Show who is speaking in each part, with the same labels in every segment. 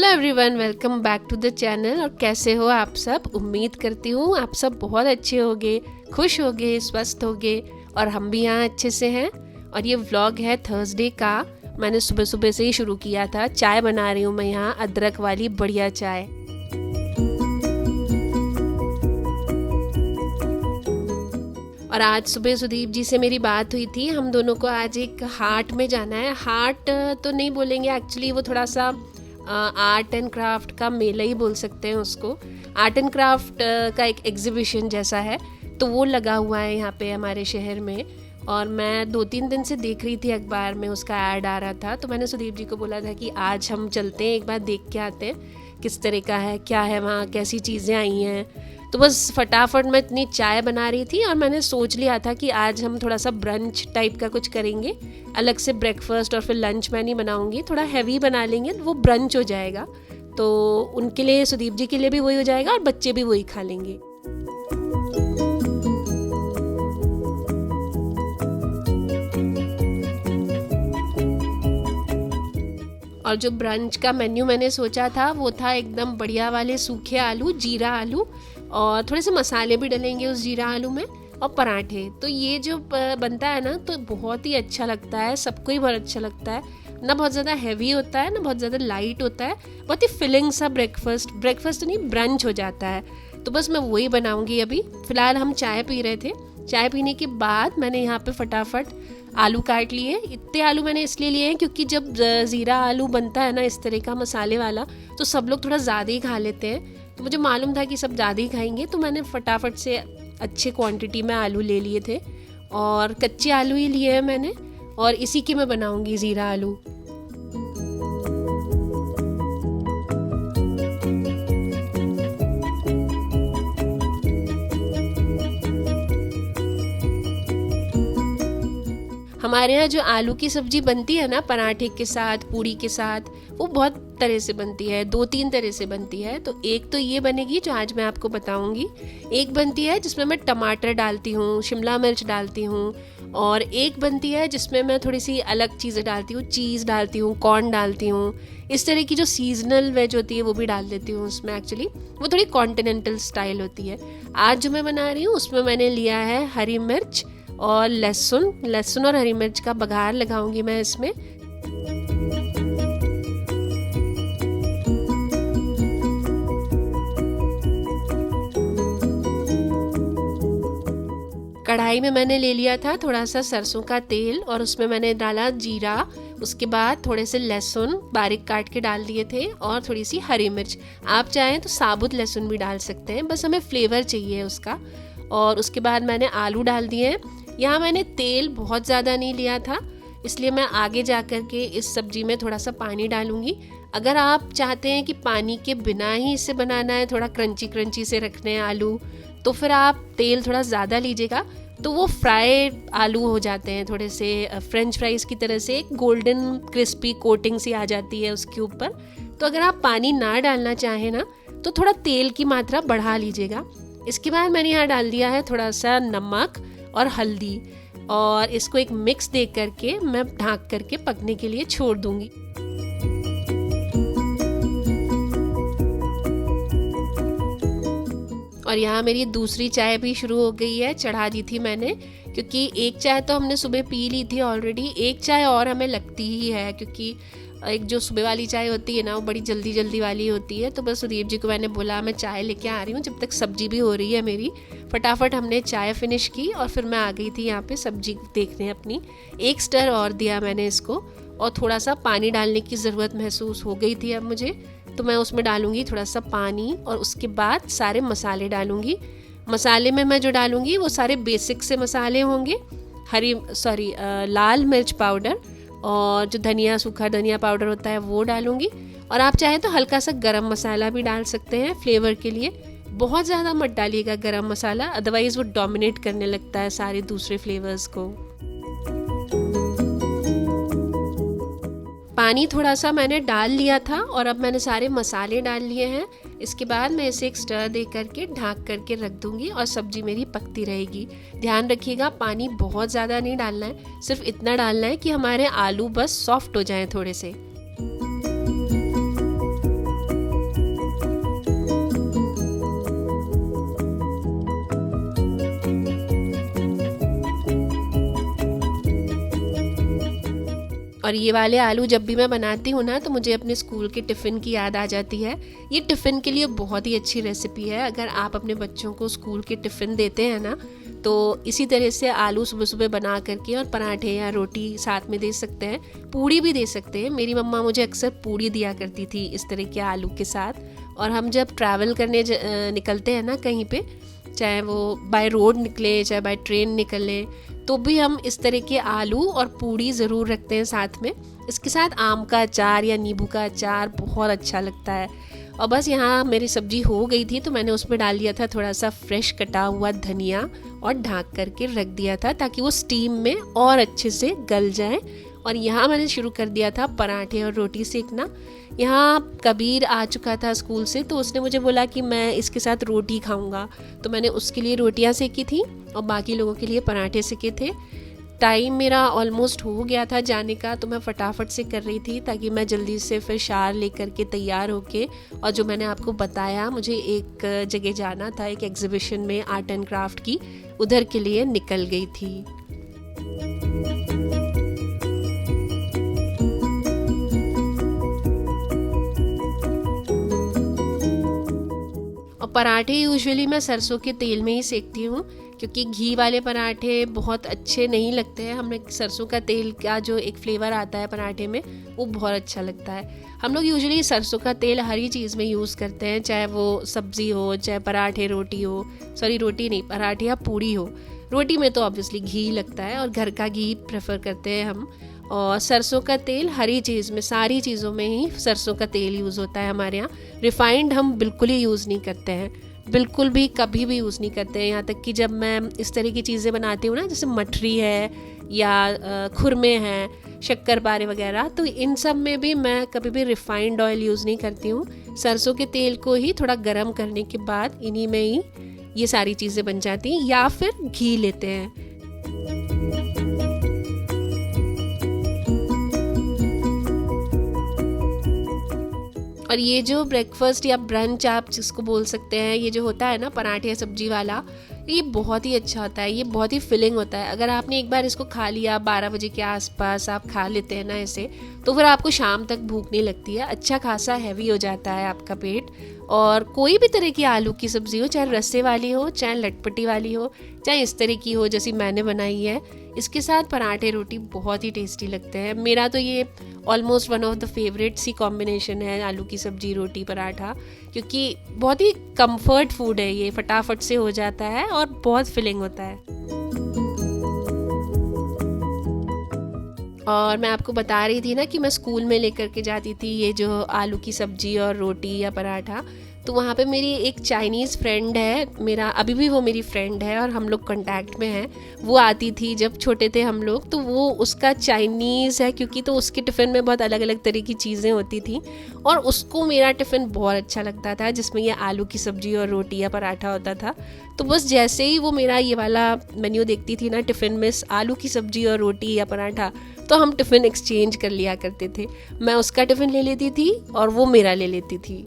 Speaker 1: Hello everyone, welcome back to the channel. और कैसे हो आप सब? उम्मीद करती हूँ आप सब बहुत अच्छे होगे, खुश होगे, स्वस्थ होगे और हम भी यहाँ अच्छे से हैं। और ये व्लॉग है थर्सडे का। मैंने सुबह सुबह से ही शुरू किया था। चाय बना रही हूँ मैं यहाँ, अदरक वाली बढ़िया चाय। और आज सुबह सुदीप जी से मेरी बात हुई थी। हम दोनों को आज एक हाट में जाना है। हाट तो नहीं बोलेंगे एक्चुअली, वो थोड़ा सा आर्ट एंड क्राफ्ट का मेला ही बोल सकते हैं उसको। आर्ट एंड क्राफ्ट का एक एग्जीबिशन जैसा है, तो वो लगा हुआ है यहाँ पे हमारे शहर में। और मैं 2-3 दिन से देख रही थी, अखबार में उसका ऐड आ रहा था। तो मैंने सुदीप जी को बोला था कि आज हम चलते हैं, एक बार देख के आते हैं किस तरह का है, क्या है वहाँ, कैसी चीज़ें आई हैं। तो बस फटाफट मैं इतनी चाय बना रही थी और मैंने सोच लिया था कि आज हम थोड़ा सा ब्रंच टाइप का कुछ करेंगे। अलग से ब्रेकफास्ट और फिर लंच मैं नहीं बनाऊंगी, थोड़ा हैवी बना लेंगे, वो ब्रंच हो जाएगा। तो उनके लिए, सुदीप जी के लिए भी वही हो जाएगा और बच्चे भी वही खा लेंगे। और जो ब्रंच का मेन्यू मैंने सोचा था वो था एकदम बढ़िया वाले सूखे आलू, जीरा आलू, और थोड़े से मसाले भी डलेंगे उस जीरा आलू में, और पराठे। तो ये जो बनता है ना, तो बहुत ही अच्छा लगता है, सबको ही बहुत अच्छा लगता है। ना बहुत ज़्यादा हैवी होता है, ना बहुत ज़्यादा लाइट होता है, बहुत ही फिलिंग सा ब्रेकफास्ट तो नहीं, ब्रंच हो जाता है। तो बस मैं वही बनाऊंगी अभी। फ़िलहाल हम चाय पी रहे थे। चाय पीने के बाद मैंने यहाँ पे फटाफट आलू काट लिए। इतने आलू मैंने इसलिए लिए हैं क्योंकि जब ज़ीरा आलू बनता है ना इस तरह का मसाले वाला, तो सब लोग थोड़ा ज़्यादा ही खा लेते हैं। तो मुझे मालूम था कि सब ज़्यादा ही खाएंगे, तो मैंने फटाफट से अच्छे क्वांटिटी में आलू ले लिए थे। और कच्चे आलू ही लिए हैं मैंने, और इसी की मैं बनाऊंगी ज़ीरा आलू। हमारे यहाँ जो आलू की सब्जी बनती है ना, पराठे के साथ, पूड़ी के साथ, वो बहुत तरह से बनती है, 2-3 तरह से बनती है। तो एक तो ये बनेगी जो आज मैं आपको बताऊंगी। एक बनती है जिसमें मैं टमाटर डालती हूँ, शिमला मिर्च डालती हूँ। और एक बनती है जिसमें मैं थोड़ी सी अलग चीज़ें डालती हूँ, चीज़ डालती हूँ, कॉर्न डालती हूँ। इस तरह की जो सीजनल वेज होती है वो भी डाल देती हूँ उसमें। एक्चुअली वो थोड़ी कॉन्टिनेंटल स्टाइल होती है। आज जो मैं बना रही हूँ उसमें मैंने लिया है हरी मिर्च और लहसुन और हरी मिर्च का बघार लगाऊंगी मैं इसमें। कढ़ाई में मैंने ले लिया था थोड़ा सा सरसों का तेल, और उसमें मैंने डाला जीरा। उसके बाद थोड़े से लहसुन बारीक काट के डाल दिए थे, और थोड़ी सी हरी मिर्च। आप चाहें तो साबुत लहसुन भी डाल सकते हैं, बस हमें फ्लेवर चाहिए उसका। और उसके बाद मैंने आलू डाल दिए हैं। यहाँ मैंने तेल बहुत ज़्यादा नहीं लिया था, इसलिए मैं आगे जा कर के इस सब्जी में थोड़ा सा पानी डालूंगी। अगर आप चाहते हैं कि पानी के बिना ही इसे बनाना है, थोड़ा क्रंची क्रंची से रखने हैं आलू, तो फिर आप तेल थोड़ा ज़्यादा लीजिएगा। तो वो फ्राई आलू हो जाते हैं, थोड़े से फ्रेंच फ्राइज़ की तरह से एक गोल्डन क्रिस्पी कोटिंग सी आ जाती है उसके ऊपर। तो अगर आप पानी ना डालना चाहें ना, तो थोड़ा तेल की मात्रा बढ़ा लीजिएगा। इसके बाद मैंने यहाँ डाल दिया है थोड़ा सा नमक और हल्दी, और इसको एक मिक्स दे करके मैं ढक करके पकने के लिए छोड़ दूंगी। और यहाँ मेरी दूसरी चाय भी शुरू हो गई है। चढ़ा दी थी मैंने, क्योंकि एक चाय तो हमने सुबह पी ली थी ऑलरेडी। एक चाय और हमें लगती ही है, क्योंकि एक जो सुबह वाली चाय होती है ना, वो बड़ी जल्दी जल्दी वाली होती है। तो बस सुदीप जी को मैंने बोला मैं चाय लेके आ रही हूँ, जब तक सब्जी भी हो रही है मेरी। फटाफट हमने चाय फिनिश की और फिर मैं आ गई थी यहाँ पे सब्जी देखने अपनी। एक स्टर और दिया मैंने इसको, और थोड़ा सा पानी डालने की ज़रूरत महसूस हो गई थी अब मुझे। तो मैं उसमें डालूंगी थोड़ा सा पानी, और उसके बाद सारे मसाले डालूंगी। मसाले में मैं जो डालूंगी वो सारे बेसिक से मसाले होंगे। लाल मिर्च पाउडर, और जो धनिया, सूखा धनिया पाउडर होता है वो डालूंगी। और आप चाहें तो हल्का सा गरम मसाला भी डाल सकते हैं फ्लेवर के लिए। बहुत ज़्यादा मत डालिएगा गरम मसाला, अदरवाइज़ वो डोमिनेट करने लगता है सारे दूसरे फ्लेवर्स को। पानी थोड़ा सा मैंने डाल लिया था, और अब मैंने सारे मसाले डाल लिए हैं। इसके बाद मैं इसे एक स्टर दे करके ढक करके रख दूंगी, और सब्जी मेरी पकती रहेगी। ध्यान रखिएगा पानी बहुत ज़्यादा नहीं डालना है, सिर्फ इतना डालना है कि हमारे आलू बस सॉफ्ट हो जाएं थोड़े से। और ये वाले आलू जब भी मैं बनाती हूँ ना तो मुझे अपने स्कूल के टिफ़िन की याद आ जाती है। ये टिफ़िन के लिए बहुत ही अच्छी रेसिपी है। अगर आप अपने बच्चों को स्कूल के टिफ़िन देते हैं ना तो इसी तरह से आलू सुबह सुबह बना करके और पराठे या रोटी साथ में दे सकते हैं, पूड़ी भी दे सकते हैं। मेरी मम्मा मुझे अक्सर पूड़ी दिया करती थी इस तरह के आलू के साथ। और हम जब ट्रैवल करने निकलते हैं ना कहीं पे, चाहे वो बाय रोड निकले चाहे बाय ट्रेन निकले, तो भी हम इस तरह के आलू और पूड़ी ज़रूर रखते हैं साथ में। इसके साथ आम का अचार या नींबू का अचार बहुत अच्छा लगता है। और बस यहाँ मेरी सब्जी हो गई थी तो मैंने उसमें डाल दिया था थोड़ा सा फ्रेश कटा हुआ धनिया और ढक करके रख दिया था ताकि वो स्टीम में और अच्छे से गल जाए। और यहाँ मैंने शुरू कर दिया था पराठे और रोटी सेकना। यहाँ कबीर आ चुका था स्कूल से तो उसने मुझे बोला कि मैं इसके साथ रोटी खाऊंगा, तो मैंने उसके लिए रोटियाँ सेकी थी और बाकी लोगों के लिए पराठे सेके थे। टाइम मेरा ऑलमोस्ट हो गया था जाने का तो मैं फटाफट से कर रही थी ताकि मैं जल्दी से फिर शार लेकर के तैयार होके, और जो मैंने आपको बताया मुझे एक जगह जाना था, एक एग्जीबिशन में आर्ट एंड क्राफ्ट की, उधर के लिए निकल गई थी। और पराठे यूजुअली मैं सरसों के तेल में ही सेकती हूँ क्योंकि घी वाले पराठे बहुत अच्छे नहीं लगते हैं। हमें सरसों का तेल का जो एक फ्लेवर आता है पराठे में वो बहुत अच्छा लगता है। हम लोग यूजुअली सरसों का तेल हर ही चीज़ में यूज़ करते हैं, चाहे वो सब्ज़ी हो, चाहे पराठे रोटी हो, सॉरी रोटी नहीं, पराठे या पूड़ी हो। रोटी में तो ऑब्वियसली घी लगता है और घर का घी प्रेफर करते हैं हम। और सरसों का तेल हर ही चीज़ में, सारी चीज़ों में ही सरसों का तेल यूज़ होता है हमारे यहाँ। रिफाइंड हम बिल्कुल ही यूज़ नहीं करते हैं, बिल्कुल भी कभी भी यूज़ नहीं करते हैं। यहाँ तक कि जब मैं इस तरह की चीज़ें बनाती हूँ ना, जैसे मठरी है या खुरमे हैं, शक्करपारे वगैरह, तो इन सब में भी मैं कभी भी रिफाइंड ऑयल यूज़ नहीं करती हूँ। सरसों के तेल को ही थोड़ा गर्म करने के बाद इन्हीं में ही ये सारी चीज़ें बन जाती हैं, या फिर घी लेते हैं। और ये जो ब्रेकफास्ट या ब्रंच आप जिसको बोल सकते हैं, ये जो होता है ना पराठे या सब्जी वाला, ये बहुत ही अच्छा होता है, ये बहुत ही फिलिंग होता है। अगर आपने एक बार इसको खा लिया 12 बजे के आसपास आप खा लेते हैं ना इसे, तो फिर आपको शाम तक भूख नहीं लगती है। अच्छा खासा हैवी हो जाता है आपका पेट। और कोई भी तरह की आलू की सब्ज़ी हो, चाहे रस्से वाली हो, चाहे लटपटी वाली हो, चाहे इस तरह की हो जैसी मैंने बनाई है, इसके साथ पराठे रोटी बहुत ही टेस्टी लगते हैं। मेरा तो ये almost one of the favourite सी कॉम्बिनेशन है, आलू की सब्ज़ी रोटी पराठा, क्योंकि बहुत ही कंफर्ट फूड है, ये फटाफट से हो जाता है और बहुत फिलिंग होता है। और मैं आपको बता रही थी ना कि मैं स्कूल में लेकर के जाती थी ये जो आलू की सब्ज़ी और रोटी या पराठा, तो वहाँ पे मेरी एक चाइनीज़ फ्रेंड है, मेरा अभी भी वो मेरी फ्रेंड है और हम लोग कांटेक्ट में हैं। वो आती थी जब छोटे थे हम लोग, तो वो उसका चाइनीज़ है क्योंकि, तो उसके टिफ़िन में बहुत अलग अलग तरह की चीज़ें होती थी और उसको मेरा टिफ़िन बहुत अच्छा लगता था जिसमें ये आलू की सब्ज़ी और रोटी या पराठा होता था। तो बस जैसे ही वो मेरा ये वाला मेन्यू देखती थी ना टिफ़िन में, आलू की सब्ज़ी और रोटी या पराठा, तो हम टिफ़िन एक्सचेंज कर लिया करते थे। मैं उसका टिफ़िन ले लेती थी और वो मेरा ले लेती थी।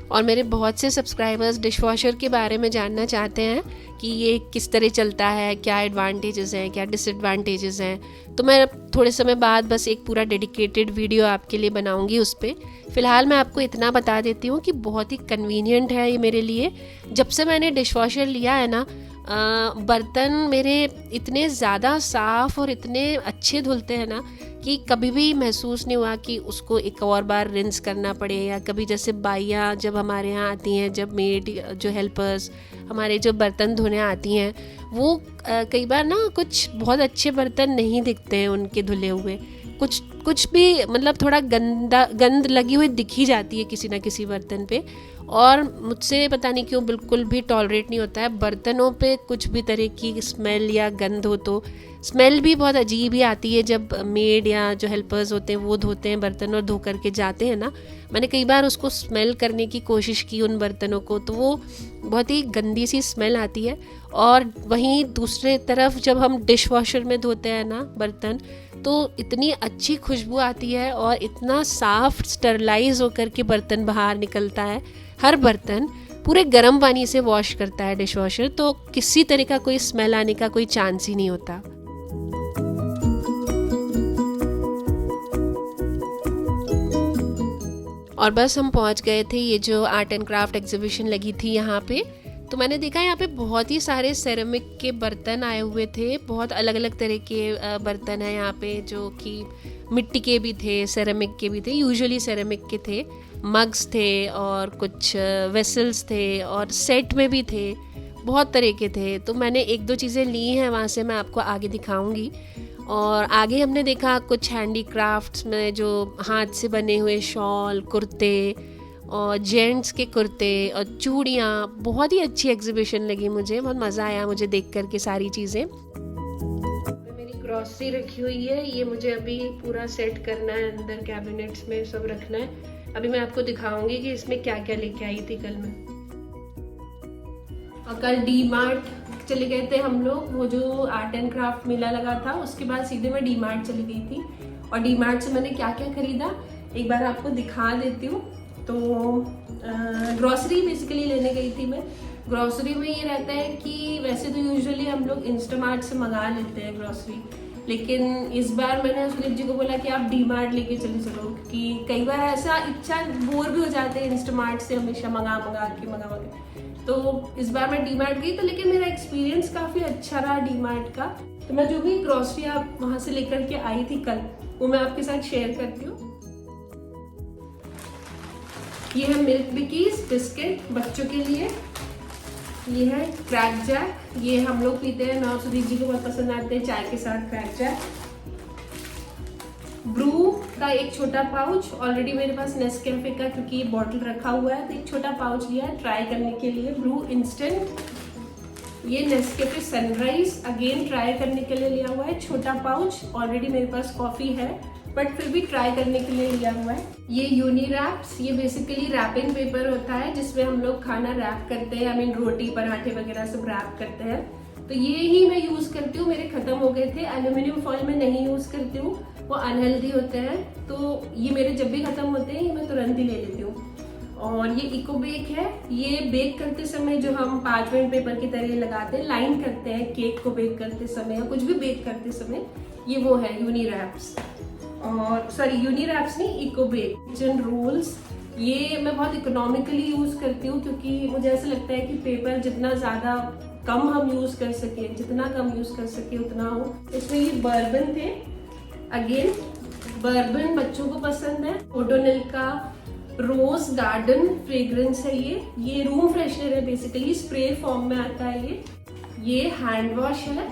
Speaker 1: और मेरे बहुत से सब्सक्राइबर्स डिशवॉशर के बारे में जानना चाहते हैं कि ये किस तरह चलता है, क्या एडवांटेजेस हैं, क्या डिसएडवांटेजेस हैं। तो मैं थोड़े समय बाद बस एक पूरा डेडिकेटेड वीडियो आपके लिए बनाऊंगी उस पर। फ़िलहाल मैं आपको इतना बता देती हूँ कि बहुत ही कन्वीनियंट है ये मेरे लिए। जब से मैंने डिशवॉशर लिया है ना, बर्तन मेरे इतने ज़्यादा साफ़ और इतने अच्छे धुलते हैं ना कि कभी भी महसूस नहीं हुआ कि उसको एक और बार रिंस करना पड़े। या कभी जैसे बाइयाँ जब हमारे यहाँ आती हैं, जब मेड जो हेल्पर्स हमारे जो बर्तन धोने आती हैं, वो कई बार ना कुछ बहुत अच्छे बर्तन नहीं दिखते हैं उनके धुले हुए, कुछ भी मतलब थोड़ा गंद लगी हुई दिखी जाती है किसी ना किसी बर्तन पे। और मुझसे पता नहीं क्यों बिल्कुल भी टॉलरेट नहीं होता है बर्तनों पे कुछ भी तरह की स्मेल या गंध हो। तो स्मेल भी बहुत अजीब ही आती है जब मेड या जो हेल्पर्स होते हैं वो धोते हैं बर्तन और धो करके जाते हैं ना। मैंने कई बार उसको स्मेल करने की कोशिश की उन बर्तनों को, तो वो बहुत ही गंदी सी स्मेल आती है। और वहीं दूसरे तरफ जब हम डिश वॉशर में धोते हैं ना बर्तन, तो इतनी अच्छी खुशबू आती है और इतना साफ स्टरलाइज होकर के बर्तन बाहर निकलता है। हर बर्तन पूरे गर्म पानी से वॉश करता है डिश वॉशर, तो किसी तरह का कोई स्मेल आने का कोई चांस ही नहीं होता। और बस हम पहुंच गए थे ये जो आर्ट एंड क्राफ्ट एग्जीबिशन लगी थी यहाँ पे। तो मैंने देखा यहाँ पे बहुत ही सारे सेरेमिक के बर्तन आए हुए थे, बहुत अलग अलग तरह के बर्तन हैं यहाँ पे, जो कि मिट्टी के भी थे, सेरेमिक के भी थे, यूजुअली सेरेमिक के थे, मग्स थे और कुछ वेसल्स थे और सेट में भी थे, बहुत तरह के थे। तो मैंने एक दो चीज़ें ली हैं वहाँ से, मैं आपको आगे दिखाऊंगी। और आगे हमने देखा कुछ हैंडीक्राफ्ट्स में जो हाथ से बने हुए शॉल, कुर्ते और जेंट्स के कुर्ते और चूड़ियाँ, बहुत ही अच्छी एग्जीबिशन लगी मुझे, बहुत मज़ा आया मुझे देख कर के सारी चीज़ें। मेरी ग्रॉसरी रखी हुई है, ये मुझे अभी पूरा सेट करना है, अंदर कैबिनेट्स में सब रखना है। अभी मैं आपको दिखाऊंगी कि इसमें क्या क्या लेके आई थी कल मैं। और कल डी मार्ट चले गए थे हम लोग, वो जो आर्ट एंड क्राफ्ट मेला लगा था, उसके बाद सीधे मैं डी मार्ट चली गई थी। और डी मार्ट से मैंने क्या क्या खरीदा एक बार आपको दिखा देती हूँ। तो ग्रॉसरी बेसिकली लेने गई थी मैं। ग्रॉसरी में ये रहता है कि वैसे तो यूजुअली हम लोग इंस्टामार्ट से मंगा लेते हैं ग्रॉसरी, लेकिन इस बार मैंने सुदीप जी को बोला कि आप डी मार्ट लेके चले चलो, कि कई बार ऐसा इच्छा बोर भी हो जाते हैं इंस्टामार्ट से हमेशा मंगा के। तो इस बार मैं डी मार्ट गई, तो लेकिन मेरा एक्सपीरियंस काफ़ी अच्छा रहा डी मार्ट का। तो मैं जो भी ग्रॉसरी आप वहाँ से लेकर के आई थी कल, वो मैं आपके साथ शेयर करती हूँ। ये है मिल्क बिकीज बिस्किट बच्चों के लिए, ये है क्रैक जैक, ये हम लोग पीते हैं ना, सुदीप जी को बहुत पसंद आते हैं चाय के साथ क्रैक जैक। ब्रू का एक छोटा पाउच, ऑलरेडी मेरे पास नेस्कैफे का क्योंकि बॉटल रखा हुआ है, तो एक छोटा पाउच लिया है ट्राई करने के लिए, ब्रू इंस्टेंट। ये नेस्कैफे सनराइज अगेन ट्राई करने के लिए लिया हुआ है, छोटा पाउच, ऑलरेडी मेरे पास कॉफी है बट फिर भी ट्राई करने के लिए लिया हुआ है। ये यूनी रैप्स, ये बेसिकली रैपिंग पेपर होता है जिसमें हम लोग खाना रैप करते हैं, आई मीन रोटी पराठे वगैरह सब रैप करते हैं। तो ये ही मैं यूज करती हूँ, मेरे खत्म हो गए थे। एल्यूमिनियम फॉइल में नहीं यूज करती हूँ, वो अनहेल्दी होते हैं, तो ये मेरे जब भी खत्म होते हैं मैं तुरंत ही ले लेती हूँ। और ये इको बेक है, ये बेक करते समय जो हम पार्चमेंट पेपर की तरह लगाते हैं, लाइन करते हैं केक को बेक करते समय या कुछ भी बेक करते समय, ये वो है यूनी रैप्स। और सॉरी यूनी रैप्स नहीं, इको बेक। किचन रोल्स, ये मैं बहुत इकोनॉमिकली यूज करती हूँ क्योंकि मुझे ऐसा लगता है कि पेपर जितना ज्यादा कम हम यूज कर सके, जितना कम यूज कर सके उतना हो। इसमें ये बर्बन थे, अगेन बर्बन बच्चों को पसंद है। ओडोनिल का रोज गार्डन फ्रेग्रेंस है, ये रूम फ्रेशनर है, बेसिकली स्प्रे फॉर्म में आता है। ये हैंड वॉश है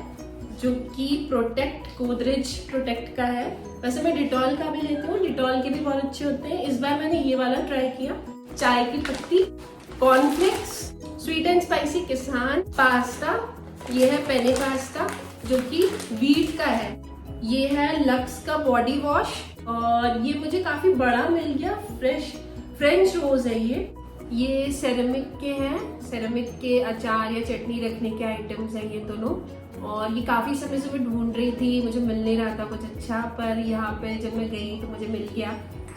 Speaker 1: जो कि प्रोटेक्ट, गोदरेज प्रोटेक्ट का है। वैसे मैं डिटॉल का भी लेती हूँ, डिटॉल के भी बहुत अच्छे होते हैं। इस बार मैंने ये वाला ट्राई किया। चाय की पत्ती, कॉर्नफ्लेक्स, स्वीट एंड स्पाइसी किसान, पास्ता, ये है पेने पास्ता जो कि वीट का है। ये है लक्स का बॉडी वॉश और ये मुझे काफी बड़ा मिल गया, फ्रेंच रोज है ये सेरेमिक के हैं, सेरेमिक के अचार या चटनी रखने के आइटम्स हैं ये दोनों। और ये काफ़ी समय से मैं ढूंढ रही थी, मुझे मिल नहीं रहा था कुछ अच्छा, पर यहाँ पे जब मैं गई तो मुझे मिल गया।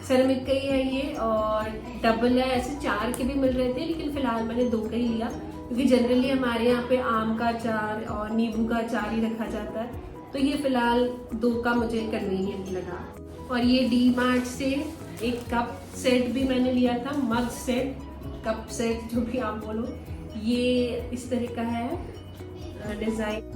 Speaker 1: सेरेमिक का ही है ये और डबल है, ऐसे 4 के भी मिल रहे थे लेकिन फिलहाल मैंने 2 का ही लिया क्योंकि जनरली हमारे यहाँ पे आम का अचार और नींबू का अचार ही रखा जाता है, तो ये फिलहाल 2 का मुझे कन्वीनियंट लगा। और ये डी मार्ट से एक कप सेट भी मैंने लिया था, मग सेट, कप सेट जो भी आप बोलो, ये इस तरह का है डिजाइन।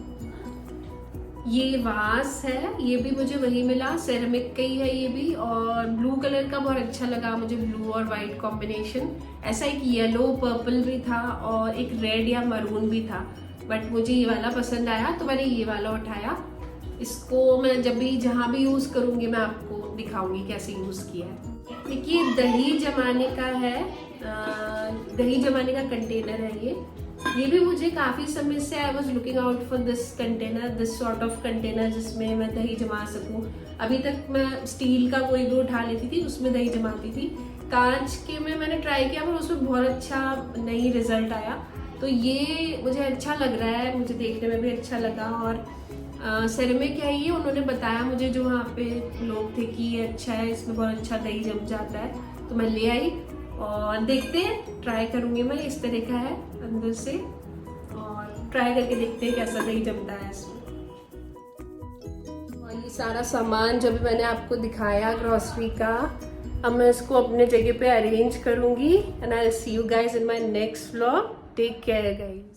Speaker 1: ये वास है, ये भी मुझे वही मिला, सेरेमिक का ही है ये भी, और ब्लू कलर का बहुत अच्छा लगा मुझे, ब्लू और वाइट कॉम्बिनेशन। ऐसा एक येलो पर्पल भी था और एक रेड या मरून भी था, बट मुझे ये वाला पसंद आया तो मैंने ये वाला उठाया। इसको मैं जब भी जहाँ भी यूज़ करूँगी मैं आपको दिखाऊंगी कैसे यूज़ किया है। देखिए दही जमाने का है, दही जमाने का कंटेनर है ये भी मुझे काफ़ी समय से I was looking out for this container, this sort of container जिसमें मैं दही जमा सकूं। अभी तक मैं स्टील का कोई भी उठा लेती थी, उसमें दही जमाती थी। कांच के में मैंने ट्राई किया पर उसमें बहुत अच्छा नहीं रिजल्ट आया, तो ये मुझे अच्छा लग रहा है, मुझे देखने में भी अच्छा लगा। और सेरेमिक है ये, उन्होंने बताया मुझे जो वहाँ पे लोग थे कि ये अच्छा है, इसमें बहुत अच्छा दही जम जाता है, तो मैं ले आई। और देखते हैं, ट्राई करूँगी मैं। इस तरह का है अंदर से, और ट्राई करके देखते हैं कैसा दही जमता है इसमें। और ये सारा सामान जो भी मैंने आपको दिखाया ग्रॉसरी का, अब मैं इसको अपने जगह पे अरेंज करूँगी। And I will see you guys in my next vlog. Take care guys.